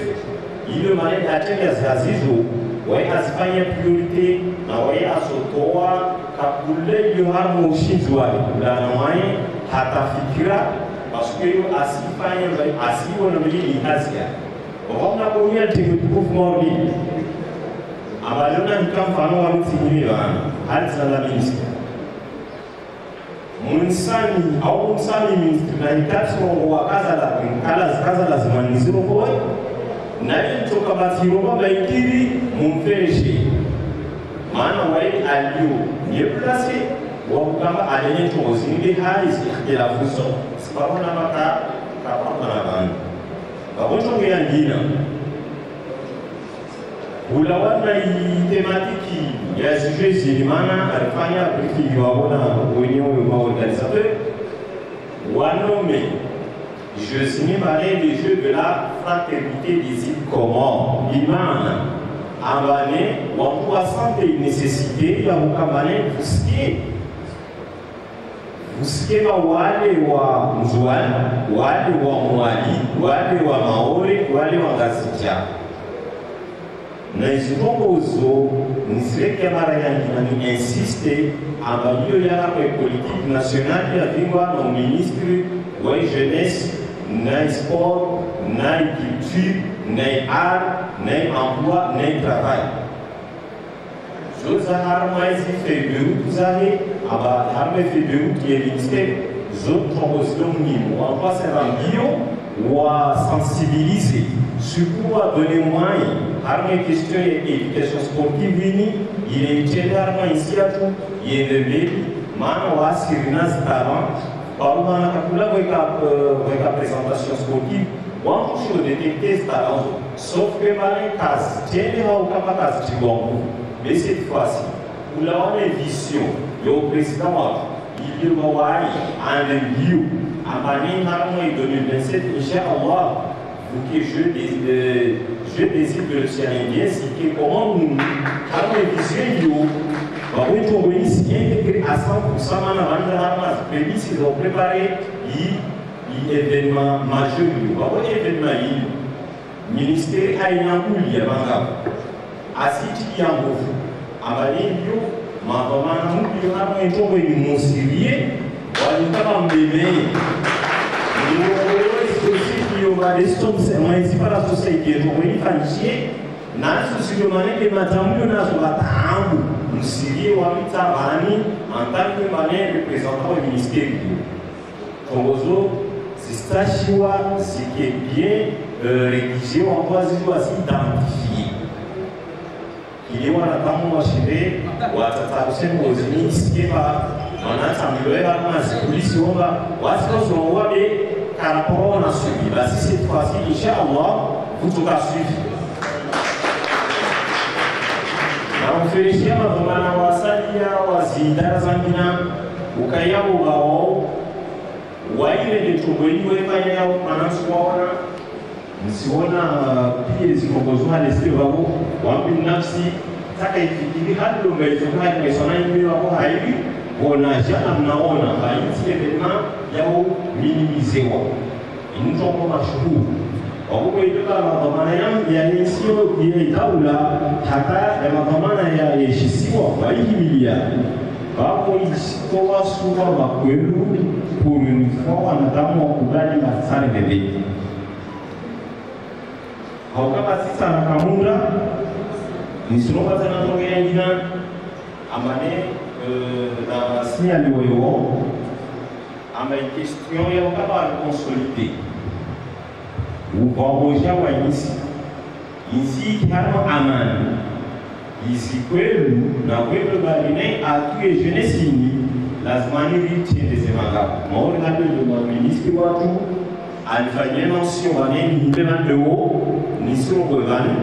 il a demandé d'atteindre les Azizos. Oui, à Espagne, priorité, nous avons à Sotoa, Kapule, il y a un Chinois, il y a un Hatafikira, parce que à Espagne, à Espagne, on a mis l'Asia. On a combien de mouvements libres. Abalona ni kama mfano wa mtiniwa hali za ministre. Munsani au munsani ministre na ikati wa kaza la zamani zero boy na into kabati roba baikiri mumfeshe. Maana wai alio yeplase wa kama alenye tozinde hali ya fuso. Sipapo na maka kapapa na bana. Bagonjo ngiyangina. Ulawana thématique ya sujet zilimana alifanya briefing waona wenyewe wa organisateur wanome je signe parler des jeux de la fraternité des îles Comores limana ambane wa santé nécessité ya ukambane usikie wale wa mzuani wale wa mwali wale wa maore wale wa ngasitia na izongozo nisireke mara yangi insiste abalio ya politique nationale ya vingwa na ministre wa jeunesse na sport na culture na art na emploi na travail zoza harma izi february tuzahe aba harma february qui est ministère zone promotion ni on va se rendre wa sensibiliser surtout à donner moyens. Harme question éducation sportive il est généralement ici à tout il est levé mana wa sirina talent par mana kakula avec présentation sportive on peut détecter talent sauf que malin casse tiens au capacité du bon mais cette fois-ci pour la vision le président il y a un review à Mani Harme 2027 Inch'Allah pour que je désire de le challenger, c'est que comment nous avons une vision, nous avons intégré à 100% ils ont préparé l'événement majeur. Nous avons l'événement, le ministère a une ampoule, à Siti Yambouf, à Malindio, ma maman, nous avons un jour de mon sérieux, nous avons un bébé. Mais para a sociedade ruim fancie na sociedade que matamos na sua tambo no Síria o Amitabani en tant que mané représentant au ministère Congozo c'est ça chiwa ce qui est bien rédigé on doit s'identifier il y a un temps où chibé ou à tatarusen ozini skeba wanatambiwa kama polisi omba wasizo wabe par rapport à suivi. Si cette fois-ci, Inch'Allah, vous tout à suivre. On fait les chiens, on va la wasalia, wazida, zambina, ukaya ubao, waile de tobeli, wekaya, manaswana, nisiona pia zikongozwa lesi wabo, wambi nafsi, taka ifikiri hadi ungeizokana kimesona hivi wako haivi, bona jana mnaona haiti evenement yao minimizewa inutoko mashuhuru wakuko itoka madhamana ya nisio ya itaula hata ya madhamana ya yeshisiwa kwa hii miliari wako isitoa sura makwelu pour une fois wanadamu wa kudani masane bebe haukapa sisa na kamunda nisiroka tena tongea jina amane na signal yoyo ama question ya ukaba consolider ou bongoja wa ici qui a amani ici kwelu na kwelu baline atu e jeunesse ini lazima ni vitende zemanga maoni na le ministre watu alifanyia mention waneni hindema leo ni sio gwani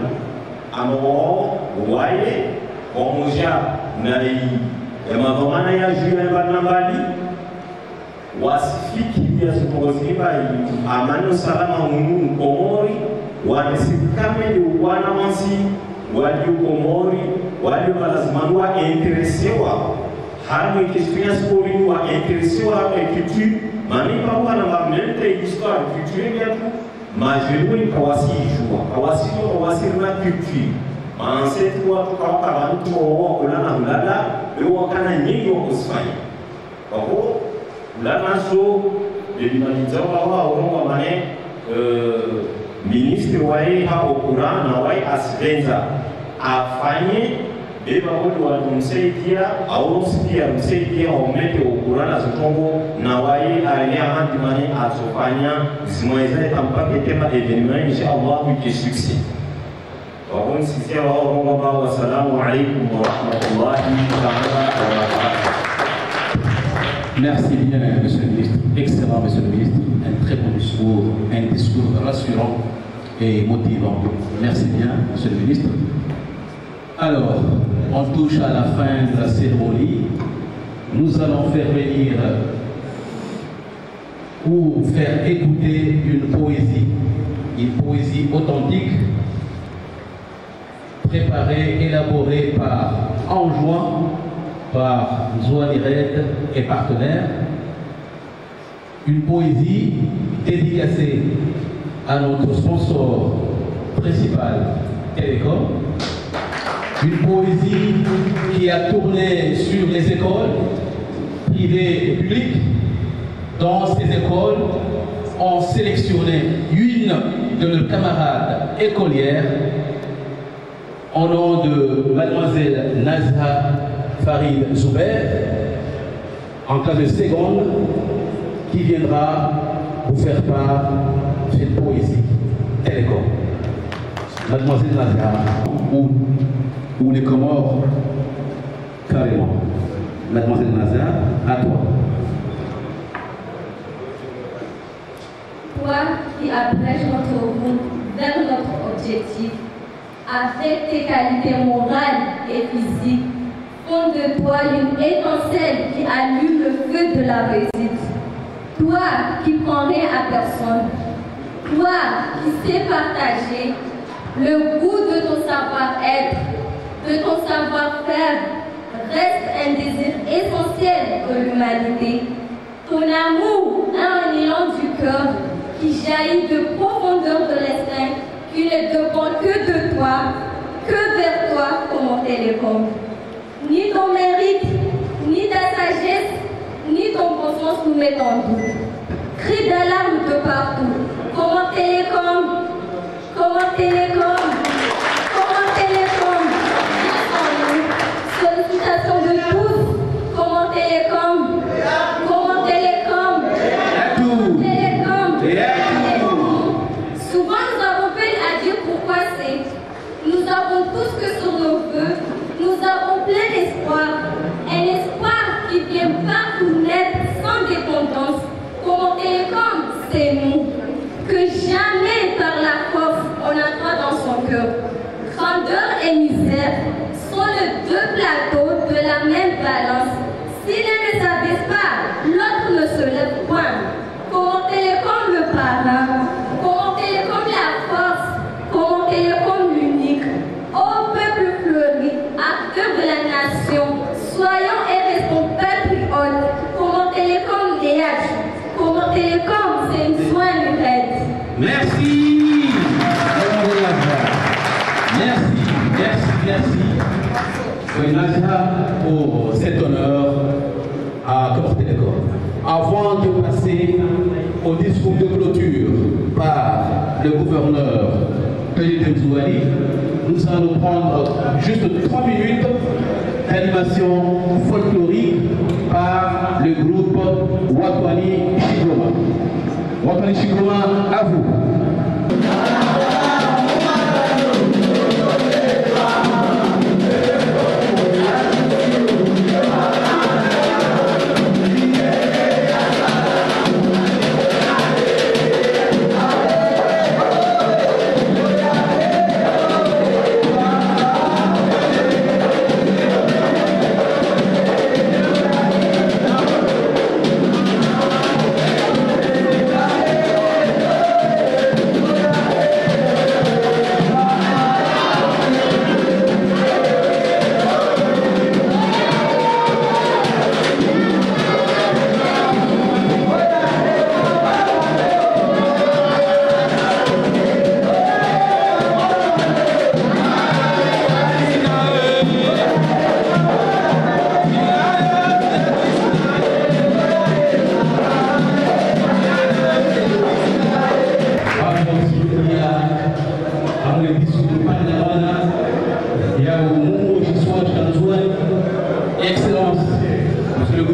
amo waye omoja na ya mavamana ya juya banambali wasifiki ya supoziba amani salama hunu komori wanasikame ni wana mansi wali komori wali lazima wa interessewa harmo question spori wa interessewa avec culture mani pa wana mamete histoire culture yetu majeni kawasi na culture ancêtre watu kwa bantu wao kulana hulala leo kana nyingi wakusifanya kwa hiyo ulana so elimaliza wao wao mane ministre wae ha okura na wae asvenza afanye beba watu watumsaidia au sikia msaidia omete okura na zitongo na wae alia handi mane atofanya zimweza tampake tema evenement inshallah qui succès. Wassalamu alaikum wa rahmatullahi wa barakatuh. Merci bien, monsieur le ministre. Excellent, monsieur le ministre. Un très bon discours, un discours rassurant et motivant. Merci bien, monsieur le ministre. Alors, on touche à la fin de la cérémonie. Nous allons faire venir ou faire écouter une poésie authentique, préparée, élaborée par Anjouan, par Zouani Red et partenaires. Une poésie dédicacée à notre sponsor principal, Télécom. Une poésie qui a tourné sur les écoles privées et publiques. Dans ces écoles, on sélectionnait une de nos camarades écolières au nom de mademoiselle Nazha Farid Zouber, en cas de seconde, qui viendra vous faire part de cette poésie. Télécom. Mademoiselle Nazha, ou les Comores, carrément. Mademoiselle Nazha, à toi. Toi qui abrèges notre route vers notre objectif, avec tes qualités morales et physiques, font de toi une étincelle qui allume le feu de la réussite. Toi qui prends rien à personne, toi qui sais partager le goût de ton savoir-être, de ton savoir-faire, reste un désir essentiel de l'humanité. Ton amour a un élan du cœur qui jaillit de profondeur de l'instinct, qui ne dépend que de toi, que vers toi, comme mon Télécom. Ni ton mérite, ni ta sagesse, ni ton bon sens nous mettent en doute. Cris d'alarme de partout. Comment Télécom? Comment Télécom? Comment Télécom? Sollicitation de tous. Comment Télécom? Comment Télécom? Souvent nous avons peine à dire pourquoi c'est. Nous avons tous que sur nos feux, nous avons plein d'espoir. Un espoir qui vient partout naître sans dépendance. Comment Télécom, c'est nous. Que jamais par la force on entre dans son cœur. Grandeur et misère sont les deux plateaux de la même balance. Si l'un ne s'abaisse pas, l'autre ne se lève point. Comment Télécom le parrain, comment Télécom la force, comment Télécom l'unique. Ô peuple fleuri, acteur de la nation, soyons et restons patriotes. Comment Télécom DH, comment Télécom c'est une soin de raide. Merci. Merci. Oui, Nazha, pour cet honneur à Comores Télécom. Avant de passer au discours de clôture par le gouverneur Pelletin Zouani, nous allons prendre juste 3 minutes d'animation folklorique par le groupe Watwani Chikroma. Watwani Chikroma, à vous. Yeah.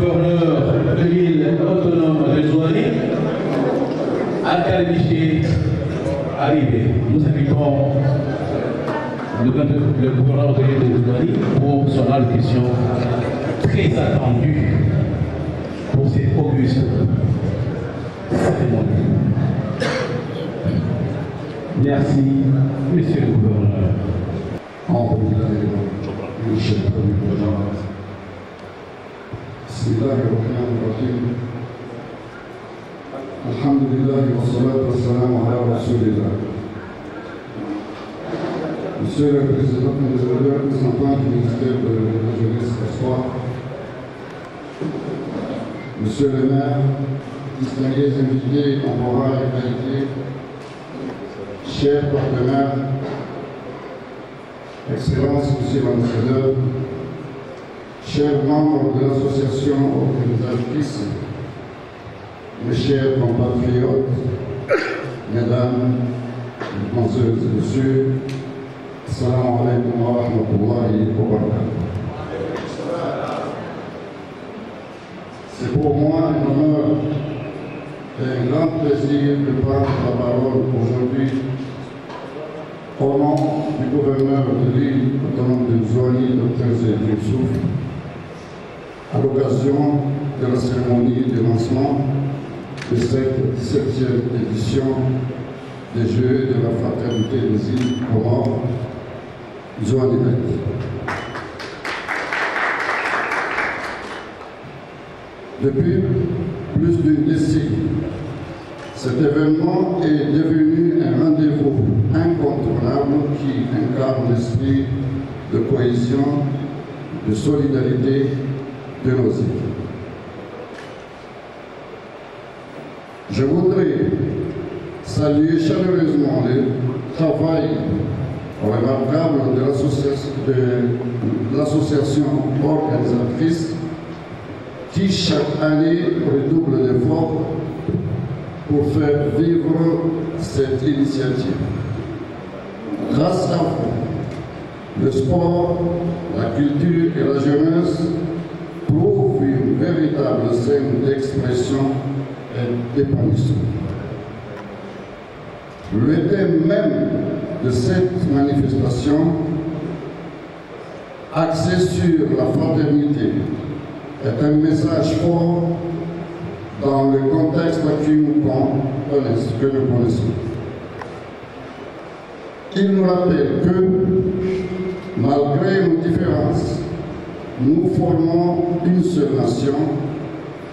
gouverneur de l'île autonome de Zouani, Al-Khalimichi arrivé. Nous invitons le gouverneur de l'île de Zouani pour son allocution très attendue pour cette auguste cérémonie. Merci, monsieur le gouverneur. بسم الله الرحمن الرحيم الحمد لله والصلاة والسلام على رسول الله. Monsieur le Président, le représentant du ministère de la Jeunesse et Sport, Monsieur le maire, distingués invités, temporaires et qualités, chers partenaires, Excellences, Monsieur l'ambassadeur, chers membres de l'association organisatrice, mes chers compatriotes, mesdames, mesdemoiselles et messieurs, assalamu alaikum wa rahmatullahi wa barakatuh. C'est pour moi un honneur et un grand plaisir de prendre la parole aujourd'hui au nom du gouverneur de l'île autonome de Zouani, Dr. Zeid Youssouf, à l'occasion de la cérémonie de lancement de cette 17e édition des Jeux de la Fraternité des îles Comores, Zouanibek. Depuis plus d'une décennie, cet événement est devenu un rendez-vous incontournable qui incarne l'esprit de cohésion, de solidarité de nos îles. Je voudrais saluer chaleureusement le travail remarquable de l'association organisatrice qui chaque année redouble d'efforts pour faire vivre cette initiative. Grâce à vous, le sport, la culture et la jeunesse trouvent une véritable scène d'expression et d'épanouissement. Le thème même de cette manifestation, axé sur la fraternité, est un message fort dans le contexte que nous connaissons. Il nous rappelle que, malgré nos différences, nous formons une seule nation,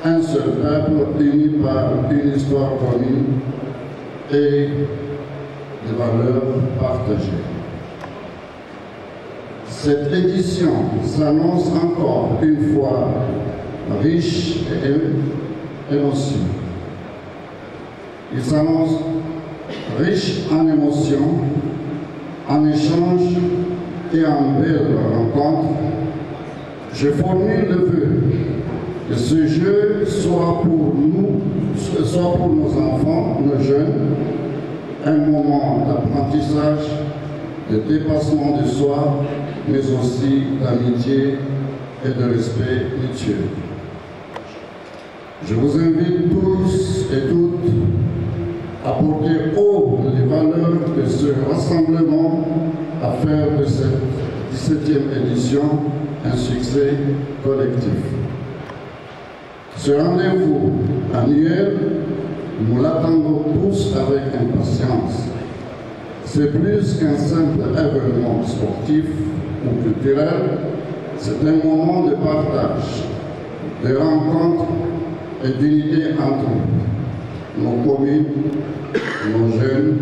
un seul peuple uni par une histoire commune et des valeurs partagées. Cette édition s'annonce encore une fois riche et émotion. Il s'annonce riche en émotions, en échanges et en belles rencontres. Je formule le vœu que ce jeu soit pour nous, soit pour nos enfants, nos jeunes, un moment d'apprentissage, de dépassement de soi, mais aussi d'amitié et de respect mutuel. Je vous invite tous et toutes à porter haut les valeurs de ce rassemblement, à faire de cette 17e édition un succès collectif. Ce rendez-vous annuel, nous l'attendons tous avec impatience. C'est plus qu'un simple événement sportif ou culturel, c'est un moment de partage, de rencontre et d'unité entre nos communes, nos jeunes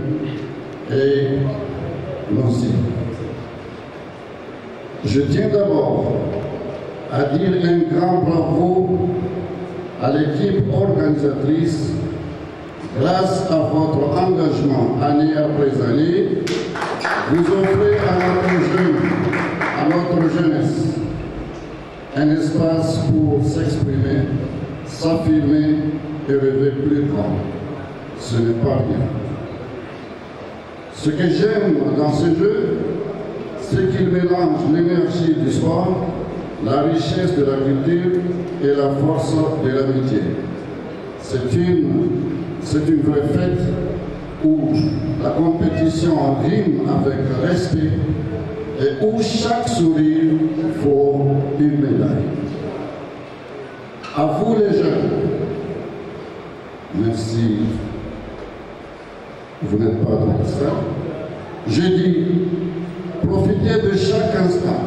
et nos îles. Je tiens d'abord à dire un grand bravo à l'équipe organisatrice. Grâce à votre engagement année après année, vous offrez à notre jeunesse un espace pour s'exprimer, s'affirmer et rêver plus grand. Ce n'est pas rien. Ce que j'aime dans ce jeu, c'est qu'il mélange l'énergie du sport, la richesse de la culture et la force de l'amitié. C'est une vraie fête où la compétition rime avec respect et où chaque sourire vaut une médaille. À vous les jeunes, même si vous n'êtes pas dans ça, je dis, profitez de chaque instant.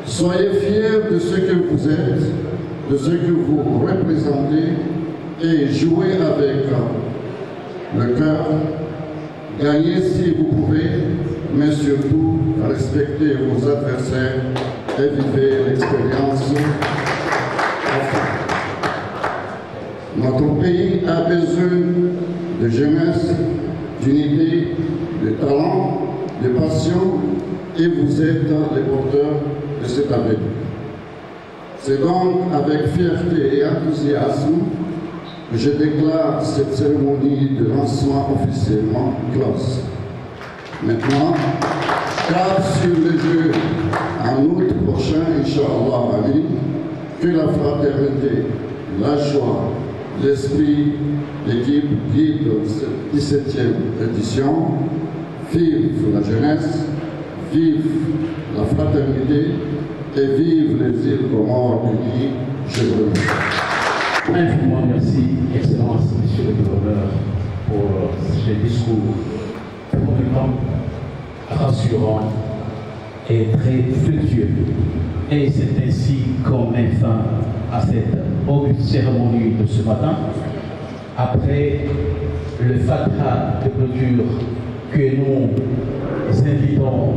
Soyez fiers de ce que vous êtes, de ce que vous représentez et jouez avec le cœur. Gagnez si vous pouvez, mais surtout respectez vos adversaires et vivez l'expérience. Notre pays a besoin de jeunesse, d'unité, de talent, de passion, et vous êtes les porteurs de cet avenir. C'est donc avec fierté et enthousiasme que je déclare cette cérémonie de lancement officiellement close. Maintenant, cap sur les Jeux en août prochain, Inch'Allah, que la fraternité, la joie, l'esprit, l'équipe guide cette 17e édition. Vive la jeunesse, vive la fraternité et vive les îles Comores unies. Je vous remercie. Infiniment merci, Excellence, Monsieur le Gouverneur, pour ce discours promettant, rassurant et très fructueux. Et c'est ainsi qu'on met fin à cette auguste cérémonie de ce matin. Après le fatha de clôture que nous invitons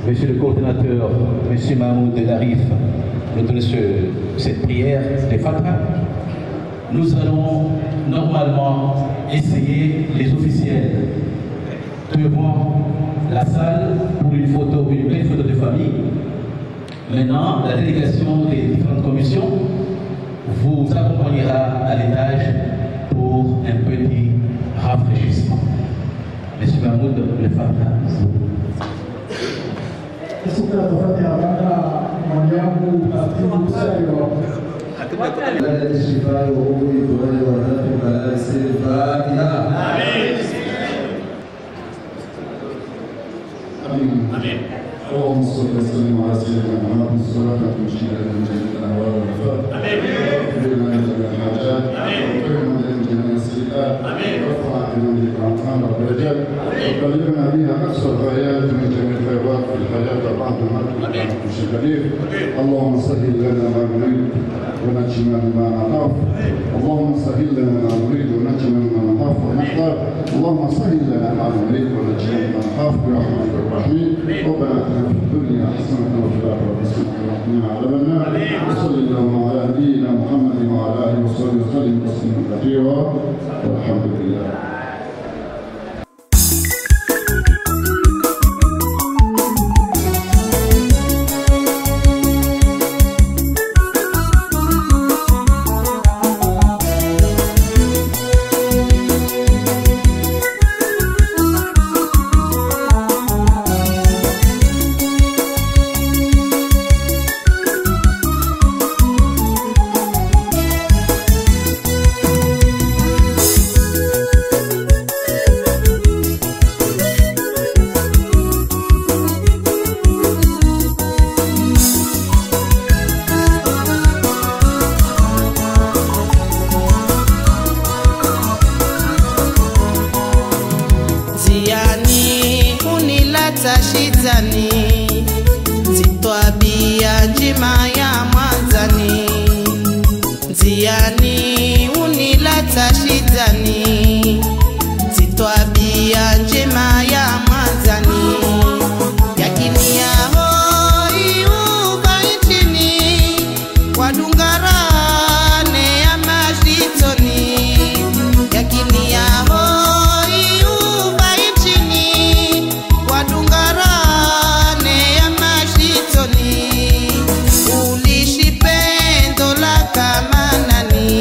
Monsieur le coordinateur, Monsieur Mahmoud Larif, nous donne cette prière de fatha. Nous allons normalement essayer les officiels devant la salle pour une belle photo de famille. Maintenant, la délégation des différentes commissions vous accompagnera à l'étage pour un petit rafraîchissement. Monsieur Mahmoud, le fatha. اللهم صل وسلم على سيدنا محمد صلاة تمشي لنا من جميع الأهوال والآفات. اغفر لنا جميع الحاجات وكرم لنا جميع السيئات وارفع عنا بك الأمطار والرجال وبلغنا بها أقصى الغايات من جميع الخيرات في الحياة بعد الموت وبعد كل شيء قدير. اللهم سهل لنا ما نريد ونجنا مما نخاف. اللهم سهل لنا ما نريد ونجنا مما نخاف ونحتار. اللهم سهل لنا ما نريد ونجنا مما نخاف برحمتك الرحيم. ربنا اتنا في الدنيا حسنة وفي الآخرة حسنة وقنا عذاب النار. وصل اللهم على نبينا محمد وعلى آله وصحبه وسلم تسليما كثيرا والحمد لله. Ulishi pendo la kama nani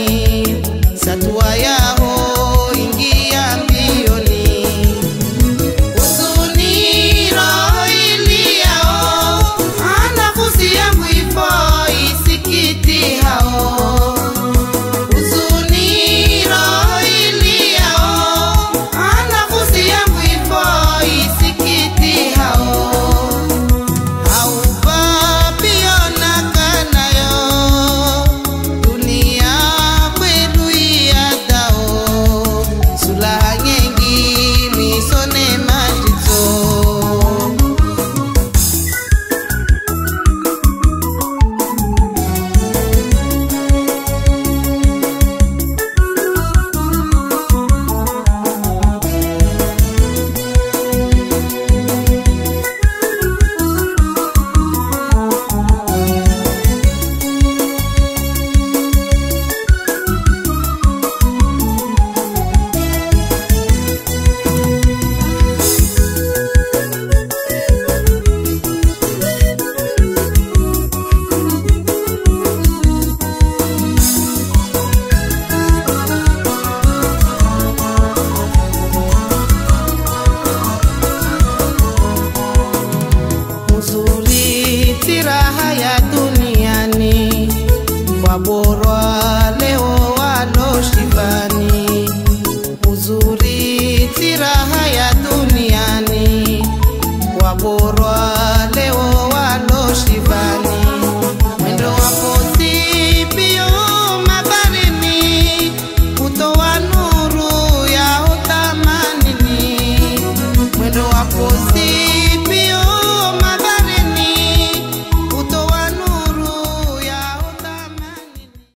raha ya duniani kwa bora